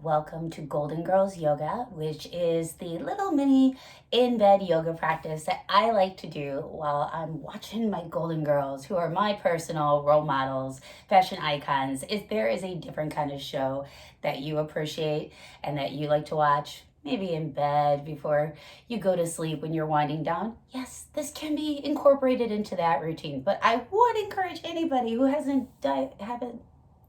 Welcome to Golden Girls Yoga, which is the little mini in-bed yoga practice that I like to do while I'm watching my Golden Girls, who are my personal role models, fashion icons. If there is a different kind of show that you appreciate and that you like to watch, maybe in bed before you go to sleep when you're winding down, yes, this can be incorporated into that routine. But I would encourage anybody who haven't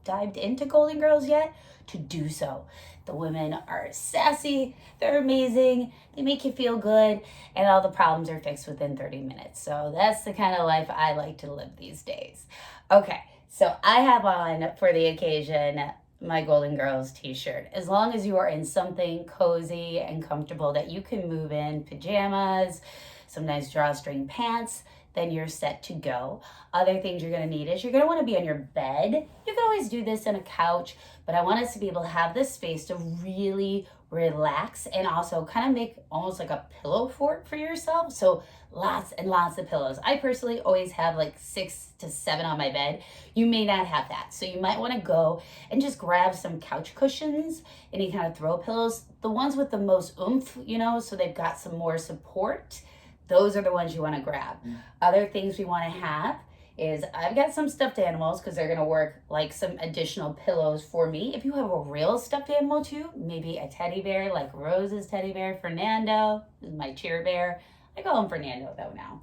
dived into Golden Girls yet to do so. The women are sassy, they're amazing, they make you feel good, and all the problems are fixed within 30 minutes. So that's the kind of life I like to live these days. Okay, so I have on for the occasion my Golden Girls t-shirt. As long as you are in something cozy and comfortable that you can move in, pajamas, some nice drawstring pants, then you're set to go. Other things you're gonna need is you're gonna wanna be on your bed. You can always do this on a couch, but I want us to be able to have this space to really relax and also kind of make almost like a pillow fort for yourself. So lots and lots of pillows. I personally always have like 6 to 7 on my bed. You may not have that. So you might wanna go and just grab some couch cushions, any kind of throw pillows, the ones with the most oomph, so they've got some more support. Those are the ones you want to grab. Other things we want to have is I've got some stuffed animals because they're going to work like some additional pillows for me. If you have a real stuffed animal too, maybe a teddy bear like Rose's teddy bear, Fernando is my cheer bear. I call him Fernando though now.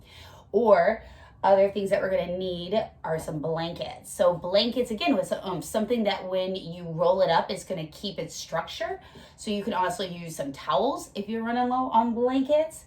Or other things that we're going to need are some blankets. So blankets, again, with something that when you roll it up, it's going to keep its structure. So you can also use some towels if you're running low on blankets.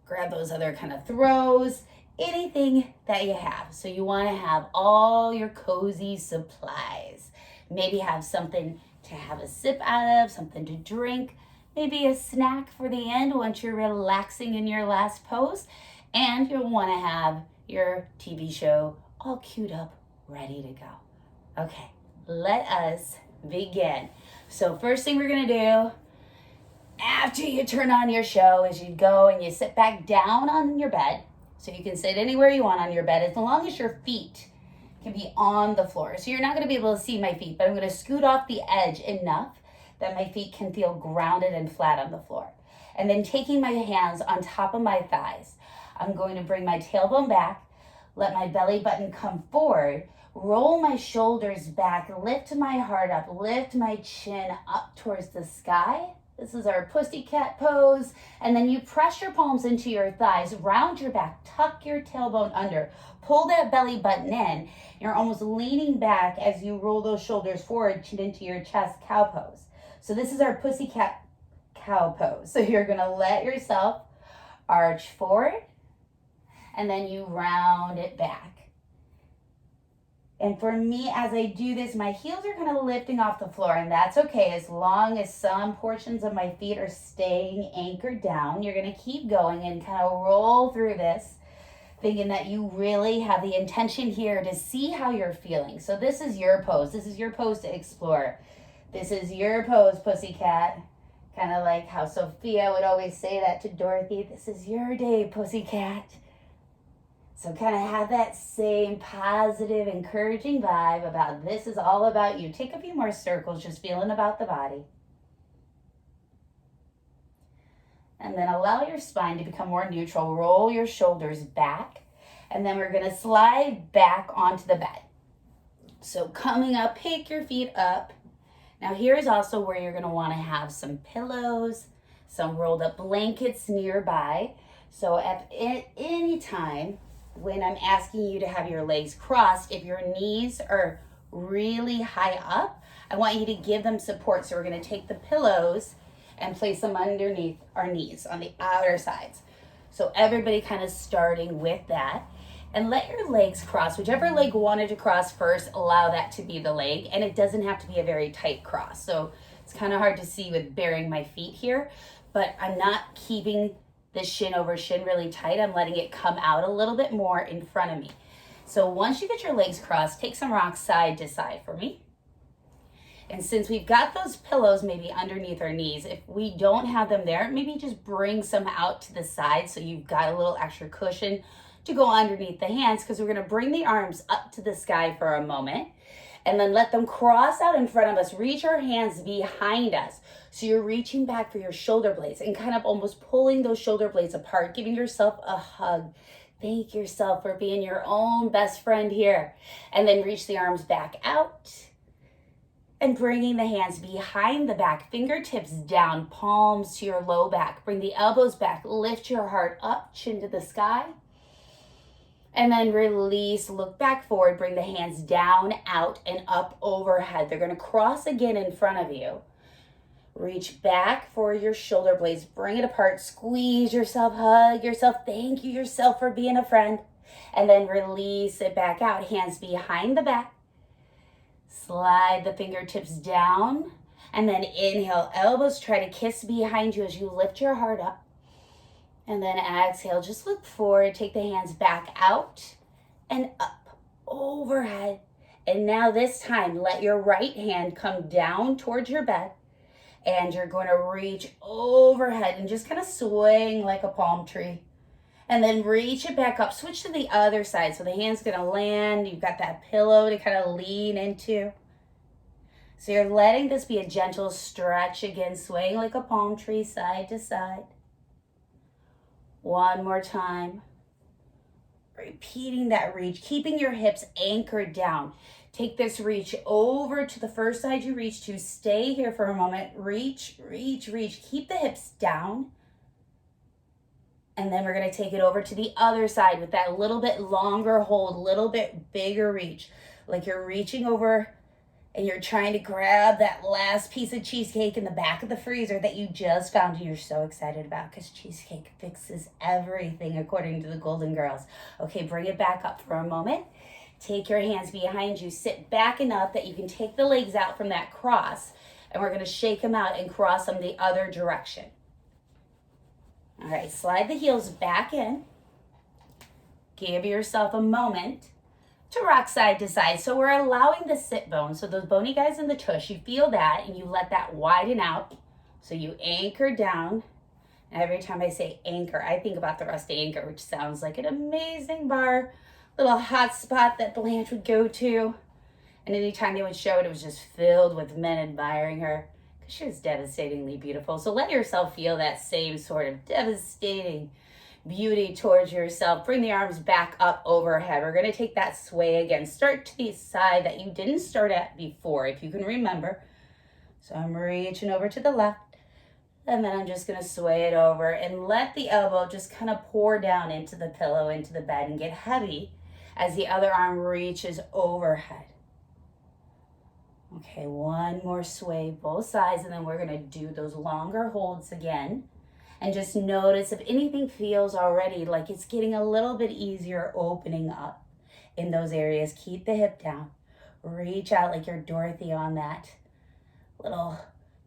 Grab those other kind of throws, anything that you have. So you want to have all your cozy supplies. Maybe have something to have a sip out of, something to drink, maybe a snack for the end once you're relaxing in your last pose. And you'll want to have your TV show all queued up, ready to go. Okay, let us begin. So first thing we're going to do after you turn on your show is you go and you sit back down on your bed. So you can sit anywhere you want on your bed as long as your feet can be on the floor. So you're not going to be able to see my feet, but I'm going to scoot off the edge enough that my feet can feel grounded and flat on the floor. And then taking my hands on top of my thighs, I'm going to bring my tailbone back, let my belly button come forward, roll my shoulders back, lift my heart up, lift my chin up towards the sky. This is our pussycat pose. And then you press your palms into your thighs, round your back, tuck your tailbone under, pull that belly button in. You're almost leaning back as you roll those shoulders forward, chin into your chest, cow pose. So this is our pussycat cow pose. So you're gonna let yourself arch forward and then you round it back. And for me, as I do this, my heels are kind of lifting off the floor, and that's okay as long as some portions of my feet are staying anchored down. You're going to keep going and kind of roll through this, thinking that you really have the intention here to see how you're feeling. So this is your pose. This is your pose to explore. This is your pose, pussycat. Kind of like how Sophia would always say that to Dorothy. This is your day, pussycat. So kind of have that same positive, encouraging vibe about this is all about you. Take a few more circles, just feeling about the body. And then allow your spine to become more neutral. Roll your shoulders back. And then we're going to slide back onto the bed. So coming up, pick your feet up. Now here's also where you're going to want to have some pillows, some rolled up blankets nearby. So at any time, when I'm asking you to have your legs crossed, if your knees are really high up, I want you to give them support. So we're going to take the pillows and place them underneath our knees on the outer sides. So everybody kind of starting with that. And let your legs cross. Whichever leg wanted to cross first, allow that to be the leg. And it doesn't have to be a very tight cross. So it's kind of hard to see with bearing my feet here, but I'm not keeping the shin over shin really tight. I'm letting it come out a little bit more in front of me. So once you get your legs crossed, take some rocks side to side for me. And since we've got those pillows maybe underneath our knees, if we don't have them there, maybe just bring some out to the side so you've got a little extra cushion to go underneath the hands, because we're going to bring the arms up to the sky for a moment. And then let them cross out in front of us. Reach our hands behind us. So you're reaching back for your shoulder blades and kind of almost pulling those shoulder blades apart, giving yourself a hug. Thank yourself for being your own best friend here. And then reach the arms back out and bringing the hands behind the back, fingertips down, palms to your low back. Bring the elbows back, lift your heart up, chin to the sky. And then release, look back forward, bring the hands down, out, and up overhead. They're gonna cross again in front of you. Reach back for your shoulder blades, bring it apart, squeeze yourself, hug yourself, thank you yourself for being a friend. And then release it back out, hands behind the back. Slide the fingertips down, and then inhale, elbows try to kiss behind you as you lift your heart up. And then exhale, just look forward, take the hands back out and up, overhead. And now this time, let your right hand come down towards your bed, and you're going to reach overhead and just kind of swing like a palm tree. And then reach it back up, switch to the other side. So the hand's gonna land, you've got that pillow to kind of lean into. So you're letting this be a gentle stretch again, swaying like a palm tree side to side. One more time. Repeating that reach, keeping your hips anchored down. Take this reach over to the first side you reach to. Stay here for a moment. Reach, reach, reach. Keep the hips down. And then we're going to take it over to the other side with that little bit longer hold, little bit bigger reach. Like you're reaching over and you're trying to grab that last piece of cheesecake in the back of the freezer that you just found and you're so excited about, because cheesecake fixes everything according to the Golden Girls. Okay, bring it back up for a moment. Take your hands behind you. Sit back enough that you can take the legs out from that cross. And we're going to shake them out and cross them the other direction. All right, slide the heels back in. Give yourself a moment to rock side to side. So we're allowing the sit bone, so those bony guys in the tush, you feel that and you let that widen out. So you anchor down. Every time I say anchor, I think about the Rusty Anchor, which sounds like an amazing bar, little hot spot that Blanche would go to. And anytime they would show it, it was just filled with men admiring her. She was devastatingly beautiful. So let yourself feel that same sort of devastating beauty towards yourself. Bring the arms back up overhead. We're going to take that sway again. Start to the side that you didn't start at before, if you can remember. So I'm reaching over to the left. And then I'm just going to sway it over and let the elbow just kind of pour down into the pillow, into the bed, and get heavy as the other arm reaches overhead. Okay, one more sway, both sides, and then we're gonna do those longer holds again. And just notice if anything feels already like it's getting a little bit easier opening up in those areas. Keep the hip down. Reach out like you're Dorothy on that little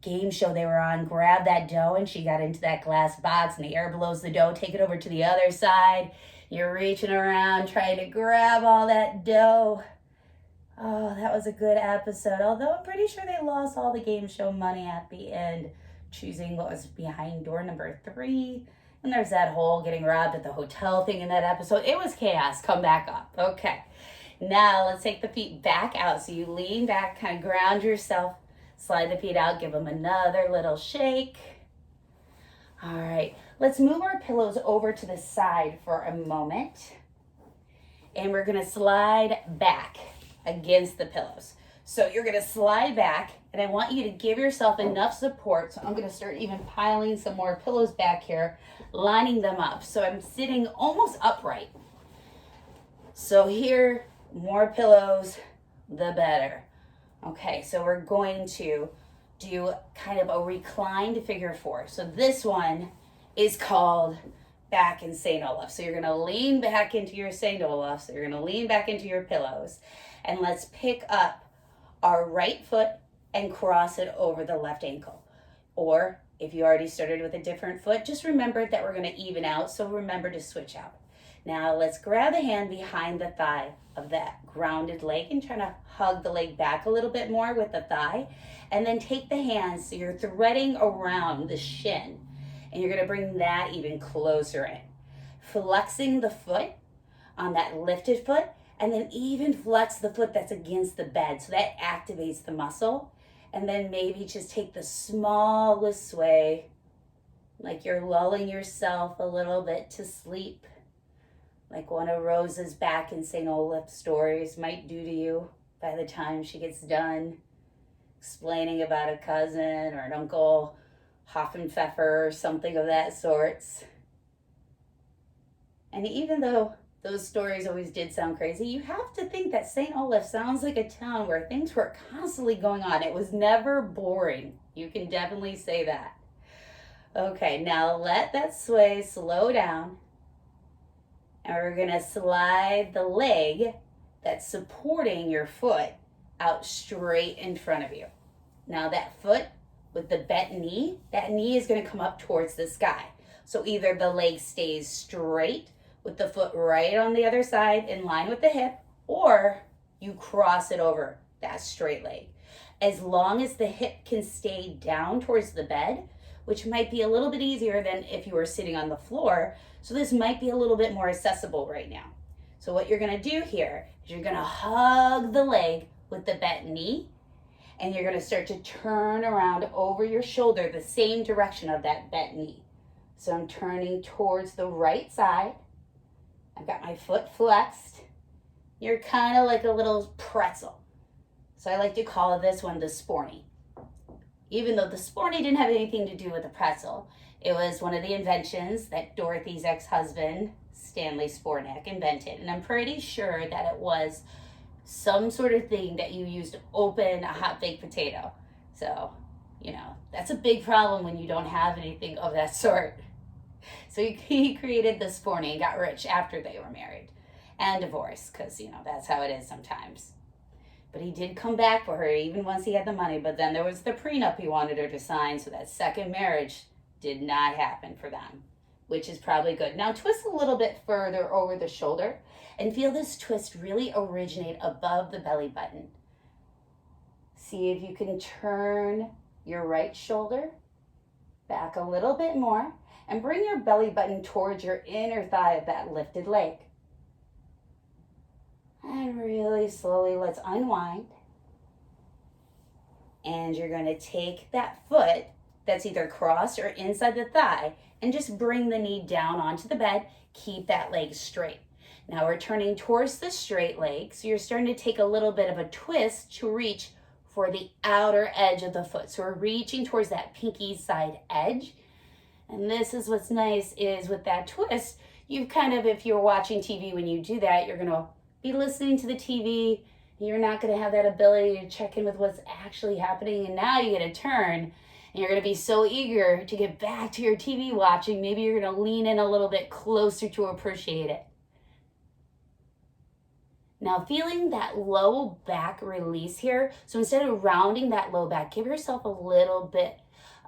game show they were on. Grab that dough and she got into that glass box and the air blows the dough. Take it over to the other side. You're reaching around trying to grab all that dough. Oh, that was a good episode. Although I'm pretty sure they lost all the game show money at the end, choosing what was behind door number 3. And there's that whole getting robbed at the hotel thing in that episode. It was chaos. Come back up. Okay. Now let's take the feet back out. So you lean back, kind of ground yourself. Slide the feet out. Give them another little shake. All right. Let's move our pillows over to the side for a moment. And we're going to slide back against the pillows. So you're going to slide back, and I want you to give yourself enough support. So I'm going to start even piling some more pillows back here, lining them up. So I'm sitting almost upright. So here, more pillows, the better. Okay, so we're going to do kind of a reclined figure 4. So this one is called back in St. Olaf. So you're going to lean back into your St. Olaf. So you're going to lean back into your pillows. And let's pick up our right foot and cross it over the left ankle. Or if you already started with a different foot, just remember that we're going to even out. So remember to switch out. Now let's grab a hand behind the thigh of that grounded leg and try to hug the leg back a little bit more with the thigh. And then take the hands so you're threading around the shin. And you're going to bring that even closer in. Flexing the foot on that lifted foot. And then even flex the foot that's against the bed. So that activates the muscle. And then maybe just take the smallest sway, like you're lulling yourself a little bit to sleep, like one of Rose's Back in St. Olaf stories might do to you by the time she gets done explaining about a cousin or an uncle, Hoffenpfeffer or something of that sorts. And even though those stories always did sound crazy, you have to think that St. Olaf sounds like a town where things were constantly going on. It was never boring. You can definitely say that. Okay, now let that sway slow down. And we're gonna slide the leg that's supporting your foot out straight in front of you. Now that foot with the bent knee, that knee is gonna come up towards the sky. So either the leg stays straight with the foot right on the other side in line with the hip, or you cross it over that straight leg. As long as the hip can stay down towards the bed, which might be a little bit easier than if you were sitting on the floor. So this might be a little bit more accessible right now. So what you're gonna do here is you're gonna hug the leg with the bent knee, and you're gonna start to turn around over your shoulder the same direction of that bent knee. So I'm turning towards the right side. I've got my foot flexed. You're kind of like a little pretzel. So I like to call this one the sporny. Even though the sporny didn't have anything to do with the pretzel, it was one of the inventions that Dorothy's ex-husband, Stanley Spornick, invented. And I'm pretty sure that it was some sort of thing that you used to open a hot baked potato. So, you know, that's a big problem when you don't have anything of that sort. So he created the sporny and got rich after they were married and divorced, because, you know, that's how it is sometimes. But he did come back for her even once he had the money. But then there was the prenup he wanted her to sign. So that second marriage did not happen for them, which is probably good. Now twist a little bit further over the shoulder and feel this twist really originate above the belly button. See if you can turn your right shoulder back a little bit more and bring your belly button towards your inner thigh of that lifted leg. And really slowly, let's unwind. And you're gonna take that foot that's either crossed or inside the thigh and just bring the knee down onto the bed. Keep that leg straight. Now we're turning towards the straight leg. So you're starting to take a little bit of a twist to reach for the outer edge of the foot. So we're reaching towards that pinky side edge. And this is what's nice is with that twist, you kind of, if you're watching TV when you do that, you're gonna be listening to the TV. You're not going to have that ability to check in with what's actually happening. And now you get a turn and you're going to be so eager to get back to your TV watching. Maybe you're going to lean in a little bit closer to appreciate it. Now feeling that low back release here. So instead of rounding that low back, give yourself a little bit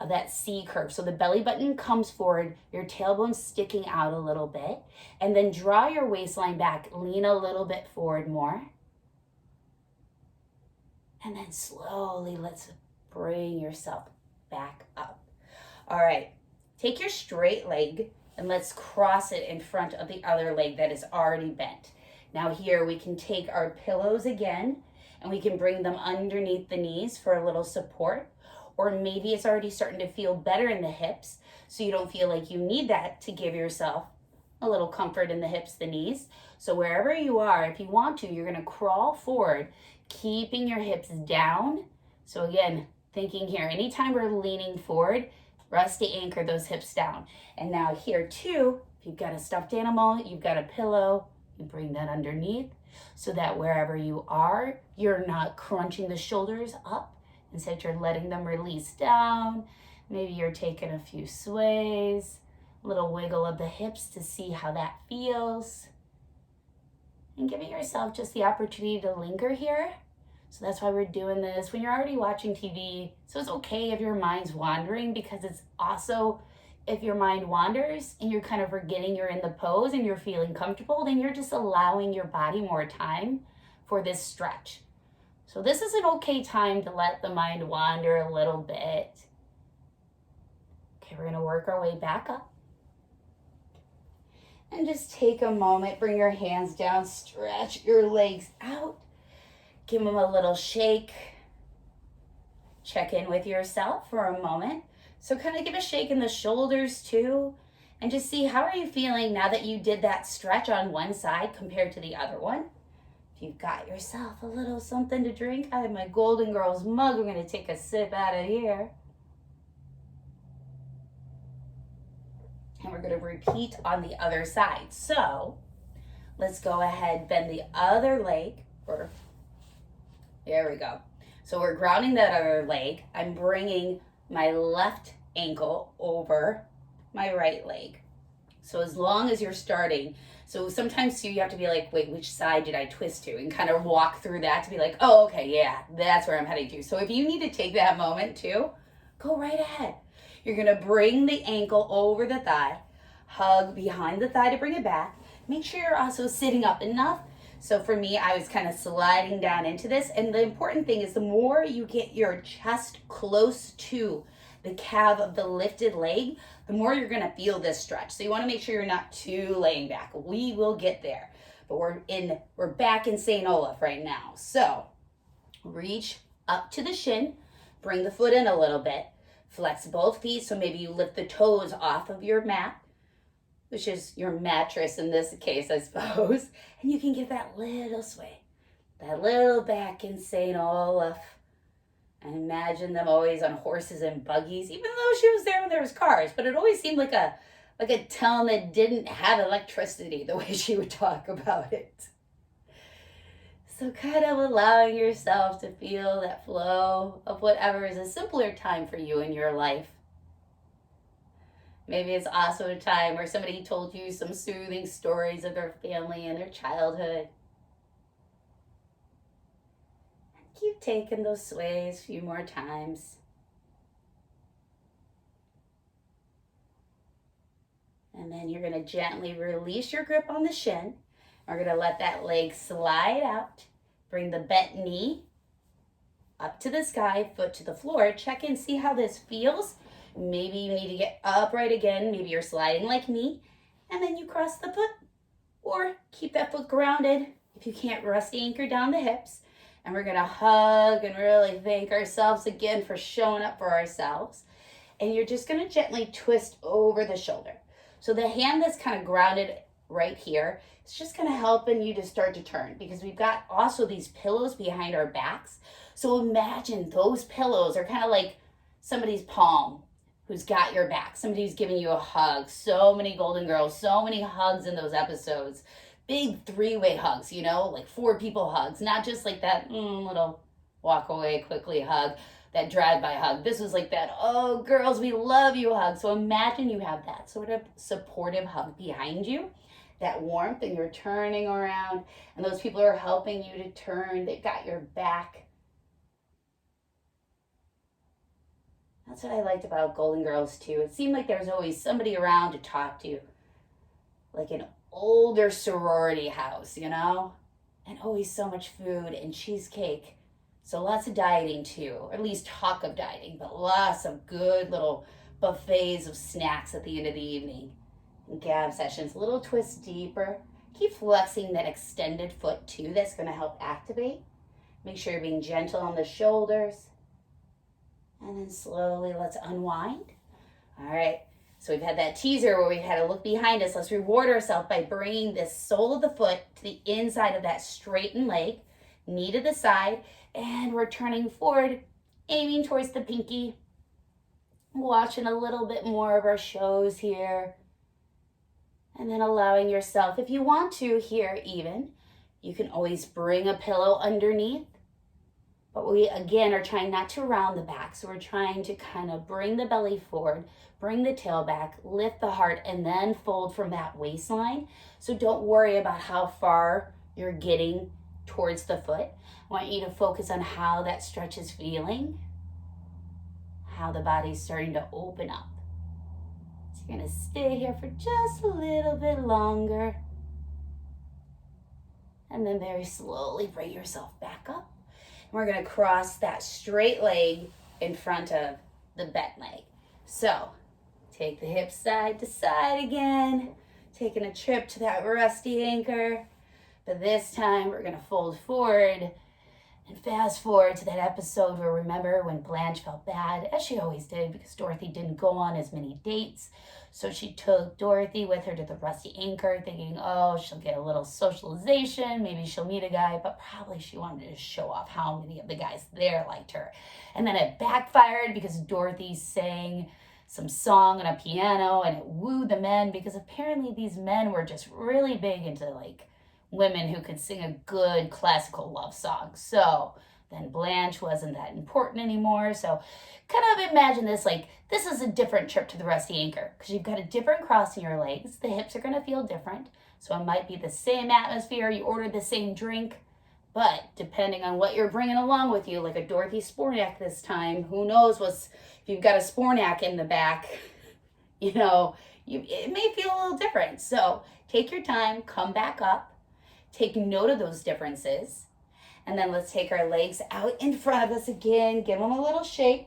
of that C curve. So the belly button comes forward, your tailbone sticking out a little bit, and then draw your waistline back, lean a little bit forward more. And then slowly let's bring yourself back up. All right, take your straight leg and let's cross it in front of the other leg that is already bent. Now here we can take our pillows again and we can bring them underneath the knees for a little support. Or maybe it's already starting to feel better in the hips, so you don't feel like you need that to give yourself a little comfort in the hips, the knees. So wherever you are, if you want to, you're gonna crawl forward, keeping your hips down. So again, thinking here, anytime we're leaning forward, rest to anchor those hips down. And now here too, if you've got a stuffed animal, you've got a pillow, you bring that underneath so that wherever you are, you're not crunching the shoulders up. Instead, you're letting them release down. Maybe you're taking a few sways, a little wiggle of the hips to see how that feels. And giving yourself just the opportunity to linger here. So that's why we're doing this when you're already watching TV. So it's okay if your mind's wandering, because it's also, if your mind wanders and you're kind of forgetting you're in the pose and you're feeling comfortable, then you're just allowing your body more time for this stretch. So this is an okay time to let the mind wander a little bit. Okay, we're gonna work our way back up. And just take a moment, bring your hands down, stretch your legs out, give them a little shake. Check in with yourself for a moment. So kind of give a shake in the shoulders too, and just see how are you feeling now that you did that stretch on one side compared to the other one. If you've got yourself a little something to drink, I have my Golden Girls mug. We're going to take a sip out of here. And we're going to repeat on the other side. So let's go ahead, bend the other leg. There we go. So we're grounding that other leg. I'm bringing my left ankle over my right leg. So as long as you're starting, so sometimes you have to be like, wait, which side did I twist to? And kind of walk through that to be like, oh, okay, yeah, that's where I'm heading to. So if you need to take that moment too, go right ahead. You're gonna bring the ankle over the thigh, hug behind the thigh to bring it back. Make sure you're also sitting up enough. So for me, I was kind of sliding down into this. And the important thing is the more you get your chest close to the calf of the lifted leg, the more you're gonna feel this stretch. So you wanna make sure you're not too laying back. We will get there. But we're back in St. Olaf right now. So reach up to the shin, bring the foot in a little bit, flex both feet. So maybe you lift the toes off of your mat, which is your mattress in this case, I suppose. And you can give that little sway, that little back in St. Olaf. And imagine them always on horses and buggies, even though she was there when there was cars. But it always seemed like a town that didn't have electricity, the way she would talk about it. So kind of allowing yourself to feel that flow of whatever is a simpler time for you in your life. Maybe it's also a time where somebody told you some soothing stories of their family and their childhood. Keep taking those sways a few more times. And then you're going to gently release your grip on the shin. We're going to let that leg slide out. Bring the bent knee up to the sky, foot to the floor. Check in, see how this feels. Maybe you need to get upright again. Maybe you're sliding like me. And then you cross the foot. Or keep that foot grounded if you can't rest anchor down the hips. And we're gonna hug and really thank ourselves again for showing up for ourselves. And you're just gonna gently twist over the shoulder. So the hand that's kind of grounded right here, it's just gonna help you to start to turn, because we've got also these pillows behind our backs. So imagine those pillows are kind of like somebody's palm who's got your back, somebody who's giving you a hug. So many Golden Girls, so many hugs in those episodes. Big three-way hugs, you know, like 4 people hugs, not just like that little walk away quickly hug, that drive-by hug. This was like that, oh, girls, we love you hug. So imagine you have that sort of supportive hug behind you, that warmth, and you're turning around, and those people are helping you to turn. They've got your back. That's what I liked about Golden Girls too. It seemed like there was always somebody around to talk to, like an older sorority house, you know, and always so much food and cheesecake. So lots of dieting too, or at least talk of dieting, but lots of good little buffets of snacks at the end of the evening. And gab sessions, a little twist deeper. Keep flexing that extended foot too. That's going to help activate. Make sure you're being gentle on the shoulders. And then slowly let's unwind. All right. So we've had that teaser where we've had to look behind us. Let's reward ourselves by bringing this sole of the foot to the inside of that straightened leg, knee to the side, and we're turning forward, aiming towards the pinky. Watching a little bit more of our shows here. And then allowing yourself, if you want to here even, you can always bring a pillow underneath. But we, again, are trying not to round the back. So we're trying to kind of bring the belly forward, bring the tail back, lift the heart, and then fold from that waistline. So don't worry about how far you're getting towards the foot. I want you to focus on how that stretch is feeling, how the body's starting to open up. So you're going to stay here for just a little bit longer. And then very slowly bring yourself back up. We're going to cross that straight leg in front of the bent leg. So take the hips side to side again. taking a trip to that rusty anchor. But this time we're gonna fold forward and fast forward to that episode where, remember when Blanche felt bad, as she always did, because Dorothy didn't go on as many dates. So she took Dorothy with her to the rusty anchor, thinking, oh, she'll get a little socialization, maybe she'll meet a guy, but probably she wanted to show off how many of the guys there liked her. And then it backfired because Dorothy sang some song on a piano and it wooed the men, because apparently these men were just really big into like women who could sing a good classical love song. So then Blanche wasn't that important anymore. So kind of imagine this like this is a different trip to the rusty anchor, because you've got a different cross in your legs. The hips are going to feel different. So it might be the same atmosphere. You ordered the same drink. But depending on what you're bringing along with you, like a Dorothy Spornak this time, who knows if you've got a Spornak in the back, it may feel a little different. So take your time, come back up, take note of those differences, and then let's take our legs out in front of us again, give them a little shake.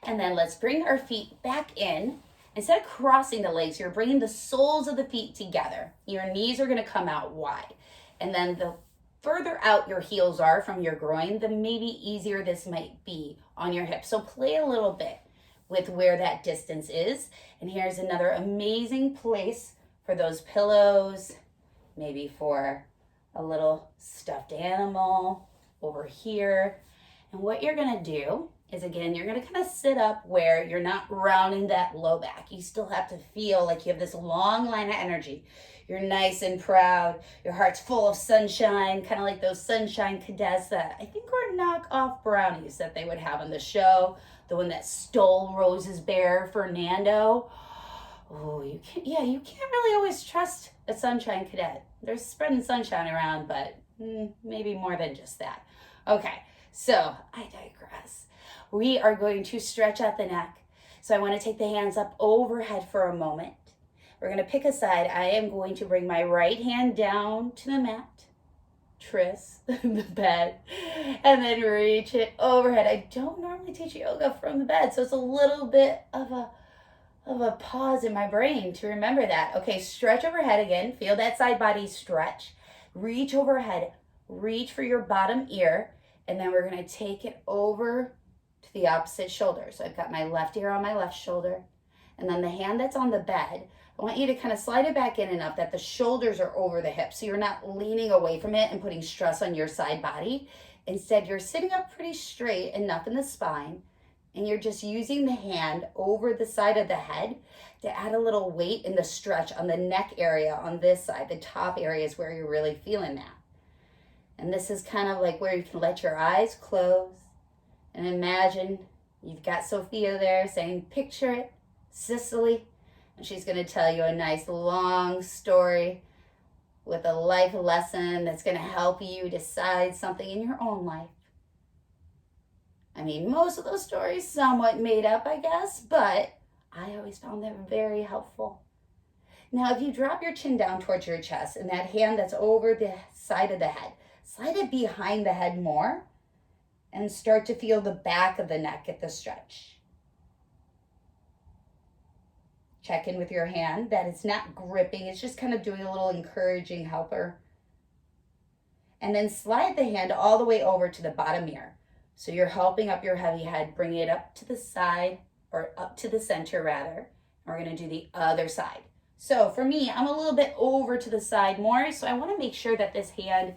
And then let's bring our feet back in. Instead of crossing the legs, you're bringing the soles of the feet together. Your knees are going to come out wide. And then the further out your heels are from your groin, the maybe easier this might be on your hips. So play a little bit with where that distance is. And here's another amazing place for those pillows, maybe for a little stuffed animal over here. And what you're going to do is, again, you're going to kind of sit up where you're not rounding that low back. You still have to feel like you have this long line of energy. You're nice and proud. Your heart's full of sunshine, kind of like those sunshine cadets that I think were knockoff brownies that they would have on the show. The one that stole Rose's bear, Fernando. Oh, you can't really always trust a sunshine cadet. They're spreading sunshine around, but maybe more than just that. Okay, so I digress. We are going to stretch out the neck. So I want to take the hands up overhead for a moment. We're going to pick a side. I am going to bring my right hand down to the mat, Tris, the bed, and then reach it overhead. I don't normally teach yoga from the bed, so it's a little bit of a pause in my brain to remember that. Okay, stretch overhead again. Feel that side body stretch. Reach overhead. Reach for your bottom ear, and then we're going to take it over to the opposite shoulder. So I've got my left ear on my left shoulder, and then the hand that's on the bed, I want you to kind of slide it back in enough that the shoulders are over the hips, so you're not leaning away from it and putting stress on your side body. Instead, you're sitting up pretty straight enough in the spine, and you're just using the hand over the side of the head to add a little weight in the stretch on the neck area on this side. The top area is where you're really feeling that. And this is kind of like where you can let your eyes close and imagine you've got Sophia there saying, picture it, Sicily. And she's going to tell you a nice long story with a life lesson that's going to help you decide something in your own life. I mean, most of those stories somewhat made up, I guess, but I always found them very helpful. Now, if you drop your chin down towards your chest and that hand that's over the side of the head, slide it behind the head more and start to feel the back of the neck get the stretch. Check in with your hand that it's not gripping, it's just kind of doing a little encouraging helper. And then slide the hand all the way over to the bottom ear. So you're helping up your heavy head, bring it up to the side, or up to the center rather. And we're going to do the other side. So for me, I'm a little bit over to the side more, so I want to make sure that this hand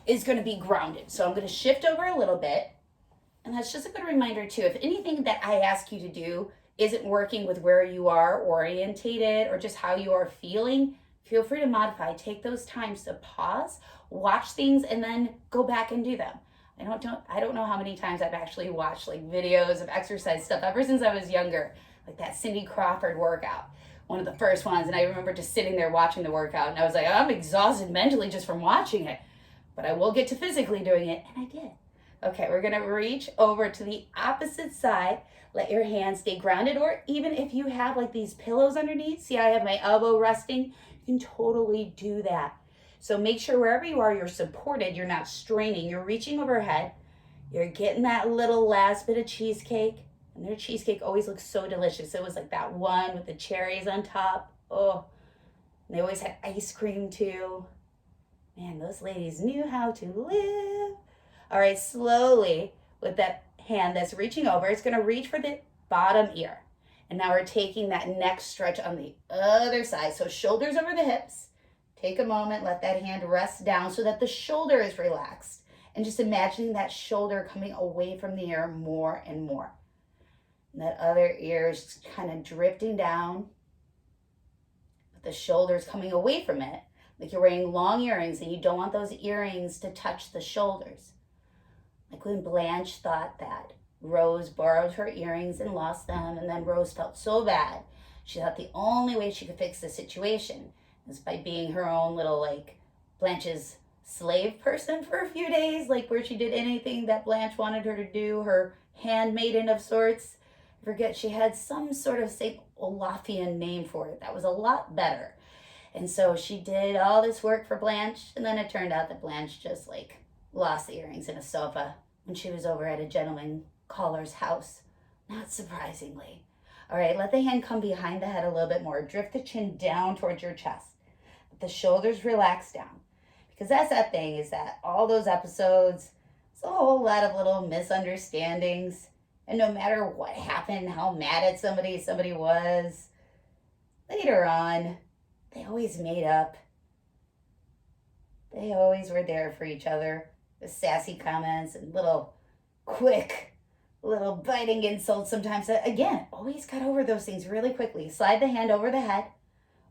is going to be grounded. So I'm going to shift over a little bit. And that's just a good reminder too, if anything that I ask you to do isn't working with where you are orientated or just how you are feeling, feel free to modify. Take those times to pause, watch things, and then go back and do them. I don't know how many times I've actually watched like videos of exercise stuff ever since I was younger, like that Cindy Crawford workout, one of the first ones. And I remember just sitting there watching the workout, and I was like, I'm exhausted mentally just from watching it, but I will get to physically doing it, and I did. Okay, we're gonna reach over to the opposite side. Let your hands stay grounded, or even if you have like these pillows underneath, see I have my elbow resting, you can totally do that. So make sure wherever you are, you're supported, you're not straining, you're reaching overhead, you're getting that little last bit of cheesecake, And their cheesecake always looks so delicious. It was like that one with the cherries on top. Oh, and they always had ice cream too. Man, those ladies knew how to live. All right, slowly with that hand that's reaching over, it's going to reach for the bottom ear. And now we're taking that neck stretch on the other side. So shoulders over the hips. Take a moment, let that hand rest down so that the shoulder is relaxed. And just imagining that shoulder coming away from the ear more and more. And that other ear is kind of drifting down. But the shoulder's coming away from it. Like you're wearing long earrings and you don't want those earrings to touch the shoulders. Like when Blanche thought that Rose borrowed her earrings and lost them, and then Rose felt so bad. She thought the only way she could fix the situation is by being her own little, like, Blanche's slave person for a few days, like where she did anything that Blanche wanted her to do, her handmaiden of sorts. I forget, she had some sort of St. Olafian name for it that was a lot better. And so she did all this work for Blanche, and then it turned out that Blanche just, like, lost the earrings in a sofa when she was over at a gentleman caller's house, not surprisingly. All right, let the hand come behind the head a little bit more. Drift the chin down towards your chest. Let the shoulders relax down. Because that's that thing, is that all those episodes, it's a whole lot of little misunderstandings. And no matter what happened, how mad at somebody was, later on, they always made up. They always were there for each other. The sassy comments and little quick, little biting insults sometimes. Again, always got over those things really quickly. Slide the hand over the head,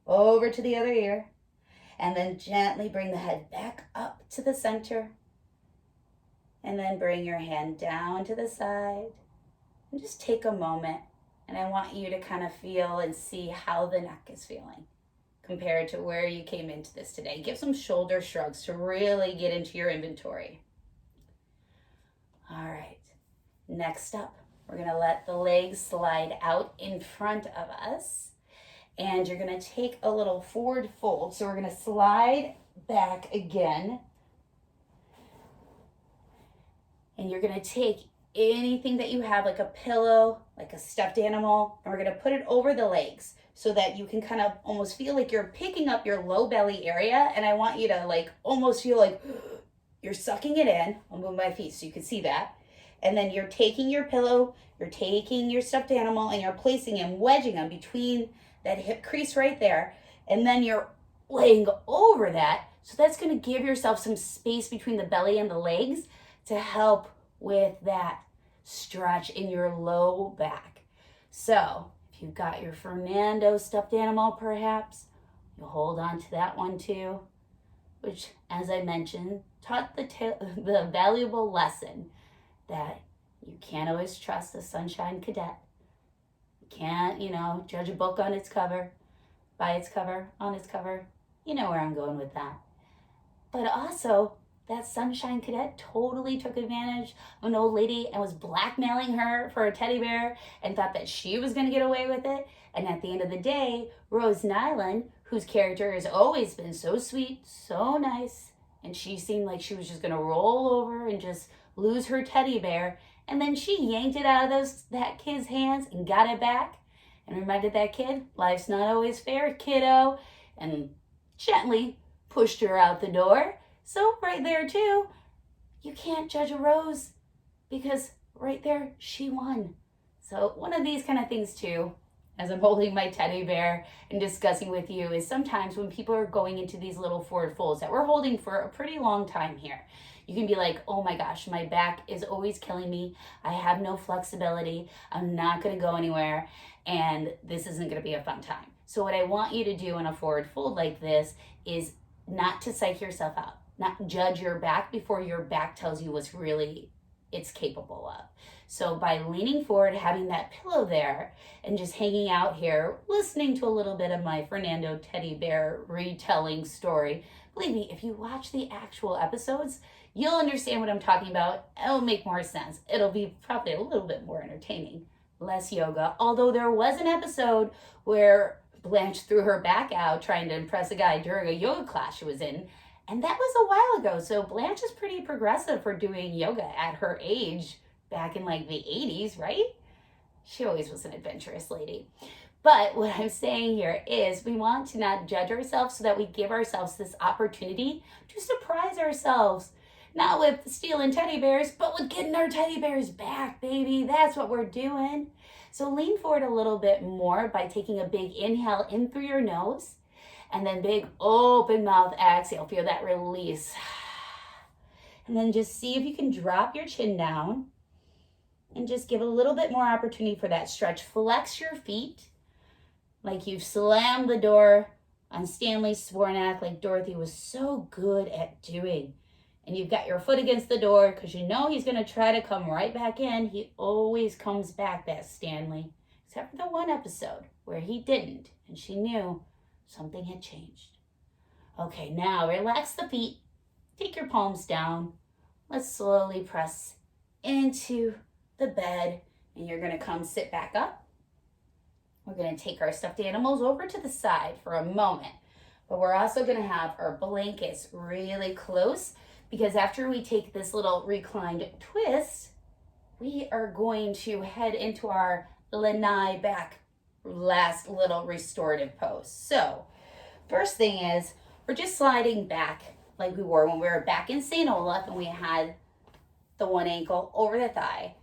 over to the other ear, and then gently bring the head back up to the center. And then bring your hand down to the side. And just take a moment, and I want you to kind of feel and see how the neck is feeling compared to where you came into this today. Give some shoulder shrugs to really get into your inventory. All right, next up, we're gonna let the legs slide out in front of us, and you're gonna take a little forward fold. So we're gonna slide back again, and you're gonna take anything that you have, like a pillow, like a stuffed animal, and we're gonna put it over the legs so that you can kind of almost feel like you're picking up your low belly area. And I want you to like almost feel like you're sucking it in. I'll move my feet so you can see that. And then you're taking your pillow, you're taking your stuffed animal, and you're placing them, wedging them between that hip crease right there. And then you're laying over that. So that's gonna give yourself some space between the belly and the legs to help with that stretch in your low back. So if you've got your Fernando stuffed animal, perhaps you'll hold on to that one too, which, as I mentioned, taught the valuable lesson that you can't always trust a Sunshine Cadet. You can't, judge a book on its cover, by its cover, on its cover. You know where I'm going with that. But also, that Sunshine Cadet totally took advantage of an old lady and was blackmailing her for a teddy bear and thought that she was going to get away with it. And at the end of the day, Rose Nyland, whose character has always been so sweet, so nice, and she seemed like she was just going to roll over and just lose her teddy bear. And then she yanked it out of that kid's hands and got it back and reminded that kid, life's not always fair, kiddo, and gently pushed her out the door. So right there too, you can't judge a rose because right there she won. So one of these kind of things too, as I'm holding my teddy bear and discussing with you, is sometimes when people are going into these little forward folds that we're holding for a pretty long time here, you can be like, oh my gosh, my back is always killing me. I have no flexibility. I'm not going to go anywhere. And this isn't going to be a fun time. So what I want you to do in a forward fold like this is not to psych yourself out. Not judge your back before your back tells you what's really it's capable of. So by leaning forward, having that pillow there, and just hanging out here, listening to a little bit of my Fernando teddy bear retelling story. Believe me, if you watch the actual episodes, you'll understand what I'm talking about. It'll make more sense. It'll be probably a little bit more entertaining. Less yoga. Although there was an episode where Blanche threw her back out trying to impress a guy during a yoga class she was in. And that was a while ago. So Blanche is pretty progressive for doing yoga at her age back in like the 80s, right? She always was an adventurous lady. But what I'm saying here is we want to not judge ourselves so that we give ourselves this opportunity to surprise ourselves. Not with stealing teddy bears, but with getting our teddy bears back, baby. That's what we're doing. So lean forward a little bit more by taking a big inhale in through your nose and then big open mouth exhale. Feel that release. And then just see if you can drop your chin down and just give a little bit more opportunity for that stretch. Flex your feet like you've slammed the door on Stanley Swarnak, like Dorothy was so good at doing. And you've got your foot against the door because you know he's going to try to come right back in. He always comes back, that Stanley, except for the one episode where he didn't, and she knew something had changed. Okay, now relax the feet. Take your palms down. Let's slowly press into the bed, and you're going to come sit back up. We're going to take our stuffed animals over to the side for a moment, but we're also going to have our blankets really close because after we take this little reclined twist, we are going to head into our Lanai Back, last little restorative pose. So first thing is we're just sliding back like we were when we were back in St. Olaf and we had the one ankle over the thigh.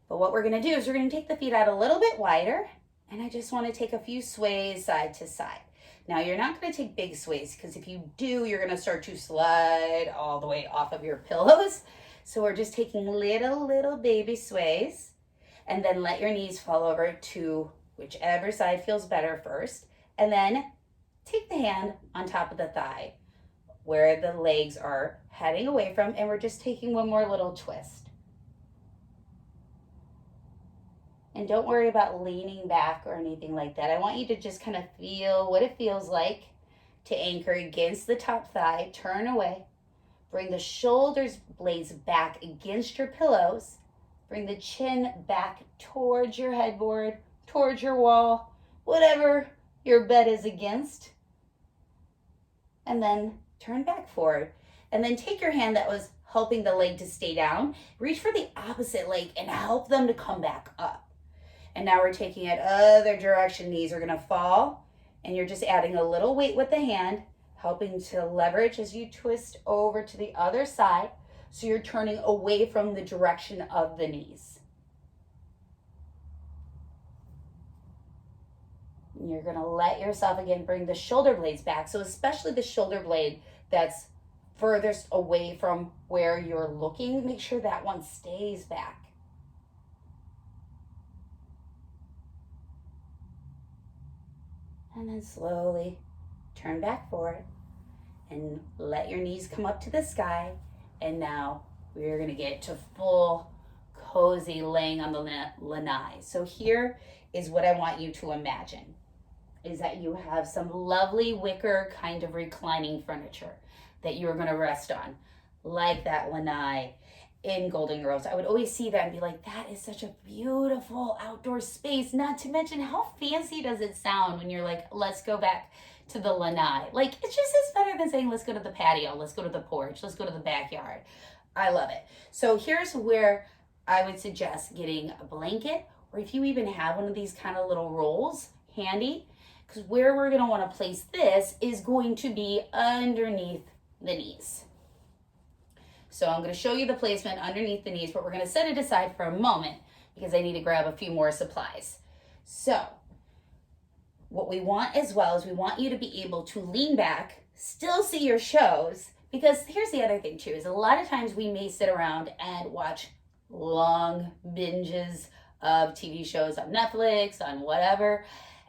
But what we're going to do is we're going to take the feet out a little bit wider, and I just want to take a few sways side to side. Now, you're not going to take big sways because if you do, you're going to start to slide all the way off of your pillows. So we're just taking little baby sways, and then let your knees fall over to whichever side feels better first. And then take the hand on top of the thigh where the legs are heading away from, and we're just taking one more little twist. And don't worry about leaning back or anything like that. I want you to just kind of feel what it feels like to anchor against the top thigh, turn away, bring the shoulders blades back against your pillows, bring the chin back towards your headboard, towards your wall, whatever your bed is against, and then turn back forward. And then take your hand that was helping the leg to stay down, reach for the opposite leg and help them to come back up. And now we're taking it other direction. Knees are going to fall, and you're just adding a little weight with the hand, helping to leverage as you twist over to the other side. So you're turning away from the direction of the knees. And you're going to let yourself again bring the shoulder blades back. So especially the shoulder blade that's furthest away from where you're looking, make sure that one stays back. And then slowly turn back forward and let your knees come up to the sky. And now we're going to get to full cozy laying on the lanai. So here is what I want you to imagine, is that you have some lovely wicker kind of reclining furniture that you're going to rest on, like that lanai in Golden Girls. I would always see that and be like, that is such a beautiful outdoor space. Not to mention, how fancy does it sound when you're like, let's go back to the lanai. Like, it's just as better than saying, let's go to the patio, let's go to the porch, let's go to the backyard. I love it. So here's where I would suggest getting a blanket, or if you even have one of these kind of little rolls handy, because where we're going to want to place this is going to be underneath the knees. So I'm going to show you the placement underneath the knees, but we're going to set it aside for a moment because I need to grab a few more supplies. So what we want as well is we want you to be able to lean back, still see your shows, because here's the other thing too, is a lot of times we may sit around and watch long binges of TV shows on Netflix, on whatever.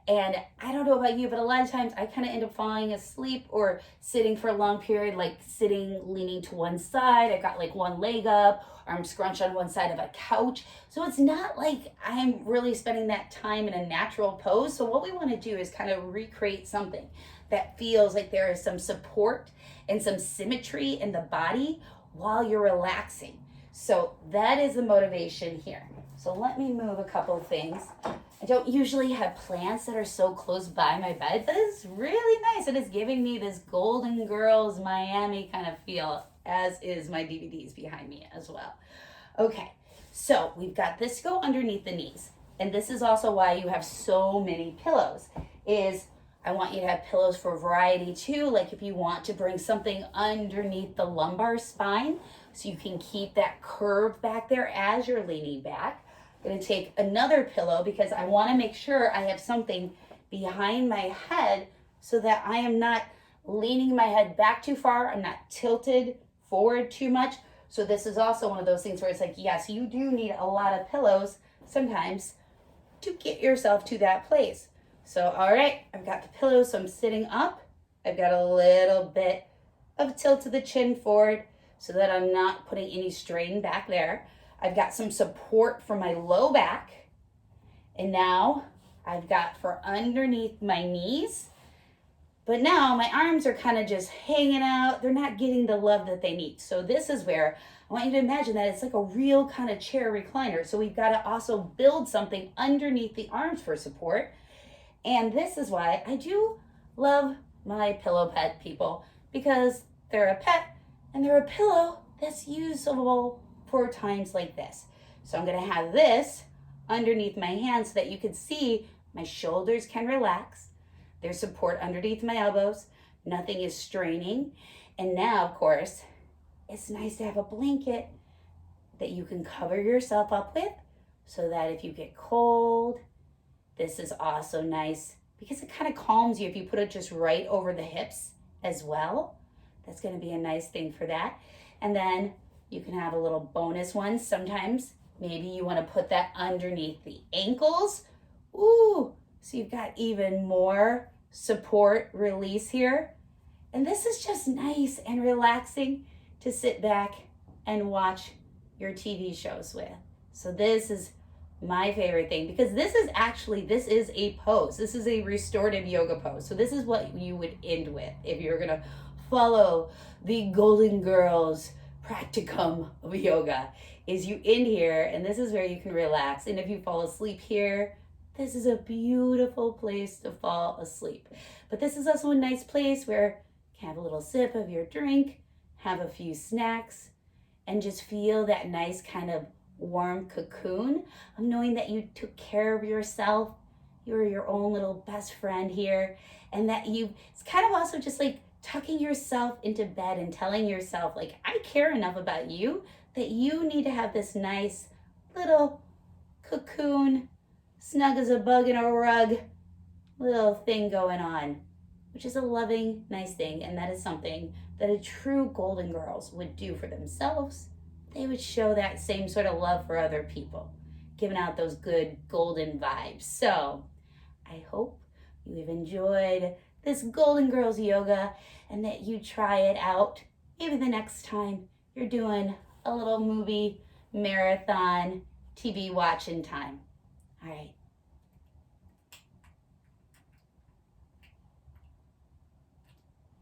And I don't know about you, but a lot of times I kind of end up falling asleep or sitting for a long period, like sitting, leaning to one side. I've got like one leg up, or I'm scrunched on one side of a couch. So it's not like I'm really spending that time in a natural pose. So what we want to do is kind of recreate something that feels like there is some support and some symmetry in the body while you're relaxing. So that is the motivation here. So let me move a couple of things. I don't usually have plants that are so close by my bed, but it's really nice. It is giving me this Golden Girls Miami kind of feel, as is my DVDs behind me as well. Okay, so we've got this to go underneath the knees. And this is also why you have so many pillows, is I want you to have pillows for variety too. Like if you want to bring something underneath the lumbar spine so you can keep that curve back there as you're leaning back. I'm gonna take another pillow because I wanna make sure I have something behind my head so that I am not leaning my head back too far. I'm not tilted forward too much. So this is also one of those things where it's like, yes, you do need a lot of pillows sometimes to get yourself to that place. So, all right, I've got the pillow, so I'm sitting up. I've got a little bit of tilt to the chin forward so that I'm not putting any strain back there. I've got some support for my low back. And now I've got for underneath my knees. But now my arms are kind of just hanging out. They're not getting the love that they need. So this is where I want you to imagine that it's like a real kind of chair recliner. So we've got to also build something underneath the arms for support. And this is why I do love my pillow pet people, because they're a pet and they're a pillow that's usable for times like this. So I'm going to have this underneath my hand so that you can see my shoulders can relax. There's support underneath my elbows. Nothing is straining. And now, of course, it's nice to have a blanket that you can cover yourself up with so that if you get cold, this is also nice because it kind of calms you if you put it just right over the hips as well. That's going to be a nice thing for that. And then you can have a little bonus one. Sometimes maybe you want to put that underneath the ankles. Ooh, so you've got even more support release here. And this is just nice and relaxing to sit back and watch your TV shows with. So this is my favorite thing because this is a pose. This is a restorative yoga pose. So this is what you would end with if you're going to follow the Golden Girls practicum of yoga, is you end here and this is where you can relax. And if you fall asleep here, this is a beautiful place to fall asleep. But this is also a nice place where you can have a little sip of your drink, have a few snacks, and just feel that nice kind of warm cocoon of knowing that you took care of yourself. You're your own little best friend here. And that it's kind of also just like tucking yourself into bed and telling yourself, like, I care enough about you that you need to have this nice little cocoon, snug as a bug in a rug, little thing going on, which is a loving, nice thing. And that is something that a true Golden Girls would do for themselves. They would show that same sort of love for other people, giving out those good golden vibes. So I hope you have enjoyed this Golden Girls yoga and that you try it out maybe the next time you're doing a little movie marathon TV watching time. All right.